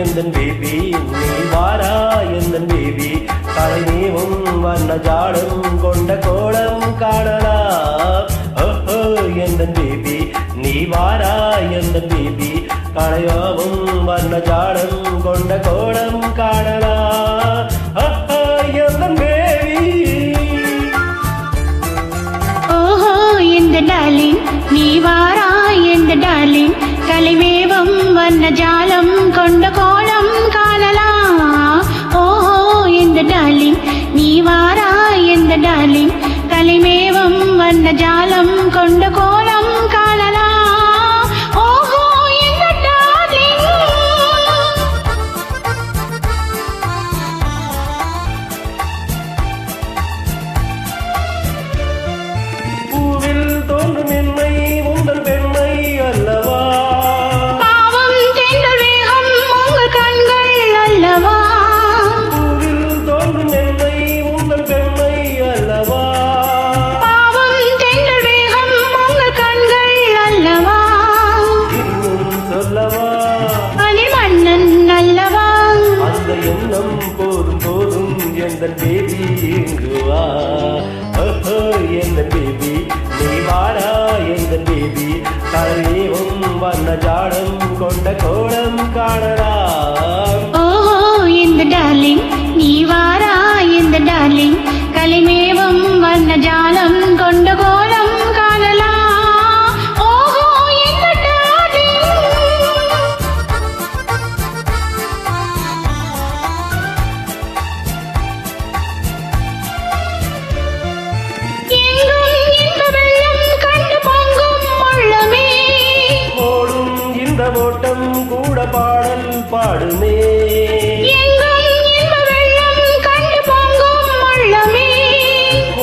எந்தன் பேபி நீ வாரா எந்தன் பேபி கலைநீவும் வண்ண ஜாடம் கொண்ட கோலம் காணலாம் ஓஹோ எந்தன் பேபி நீ வாரா எந்தன் பேபி கலையாவும் வண்ண ஜாடம் கொண்ட கோலம் காணலாம் ஓஹோ எந்தன் பேபி ஓஹோ எந்த டார்லிங் நீ வாரா எந்த டார்லிங் கலைவேவம் வண்ண ஜாலம் கொண்ட கோலம் காணலாம் ஓஹோ எந்த டார்லிங் நீ வாரா எந்த டார்லிங் கலைவேவம் வண்ண ஜாலம் கொண்ட கோலம் காணலாம் ஓஹோ எந்த டார்லிங் பூவில் தோன்றும் என்னை உங்கள் பெண்மை அல்லவா பாவம் தென்றல் வேகம் உங்கள் கண்கள் அல்லவா பூவில் தோன்றும் என்னை உங்கள் பெண்மை அல்லவா பாவம் தென்றல் வேகம் உங்கள் கண்கள் அல்லவா இன்னும் சொல்லவா மணிமன்னன் அல்லவா அந்த எண்ணம் போதும் போதும் எந்தன் பேபி இங்குவா ஓஹோ எந்தன் பேபி நீ வாரா எந்தன் பேபி கலையும் வண்ண ஜாடம் கொண்ட கோலம் காணலாம் ஓஹோ இந்த டார்லிங் நீ வாரா இந்த டார்லிங் கலைமேவும் வண்ண ஜாலம் கொண்ட கோலம் காணலாம் ஓஹோ இந்த டார்லிங் எங்கும் இன்ப வெள்ளம் கண்டு பொங்கும் உள்ளமே ஓடும் இந்த ஓட்டம் கூட பாடல் பாடுமே எங்கும் இன்ப வெள்ளம் கண்டு பொங்கும் உள்ளமே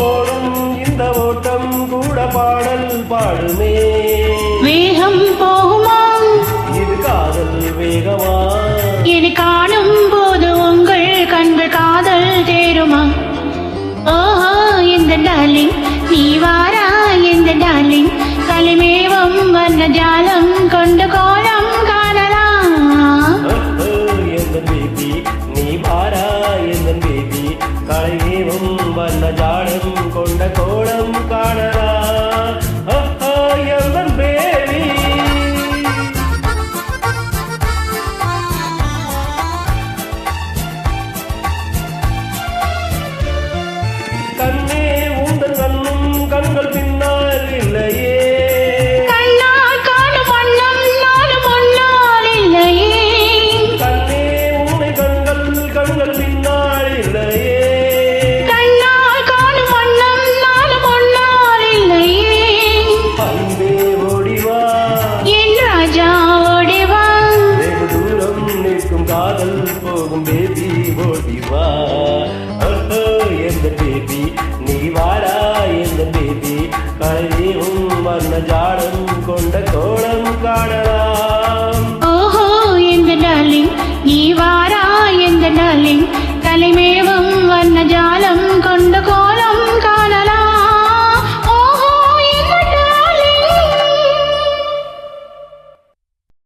ஓடும் இந்த ஓட்டம் கூட பாடல் பாடுமே வேகம் போகுமா இது காதல் வேகமா என்னை காணும் போது உங்கள் கண்கள் காதல் தேருமா ஓஹோ இந்த டார்லிங் நீ வாரா இந்த டார்லிங் கலைமேவம் வண்ண ஜாலம் கொண்ட கோலம் காணலாம் ஓஹோ எந்தன் பேபி நீ வாரா எந்தன் பேபி கலையும் வண்ண ஜாடம் கொண்ட கோலம் காணலாம் ஓஹோ எந்தன் பேபி கண்ணே உங்கள் கண்ணும் கண்கள் பின்னால் இல்லையே கண்ணால் காணும் வண்ணம் நானும் முன்னால் இல்லையே கண்ணே உன்னை கண்கள் கண்கள் பின்னால் இல்லையே கண்ணால் காணும் வண்ணம் நானும் முன்னால் இல்லையே அன்பே ஓடிவா என் ராஜா ஓடிவா வெகு தூரம் நிற்கும் காதல் போகும் பேபி ஓடிவா ஓஹோ எந்த பேபி நீ வாரா எந்த பேபி கலையும் வண்ண ஜாடம் கொண்ட கோலம் காணலாம் ஓஹோ எந்த டார்லிங் நீ வாரா எந்த டார்லிங் கலைமே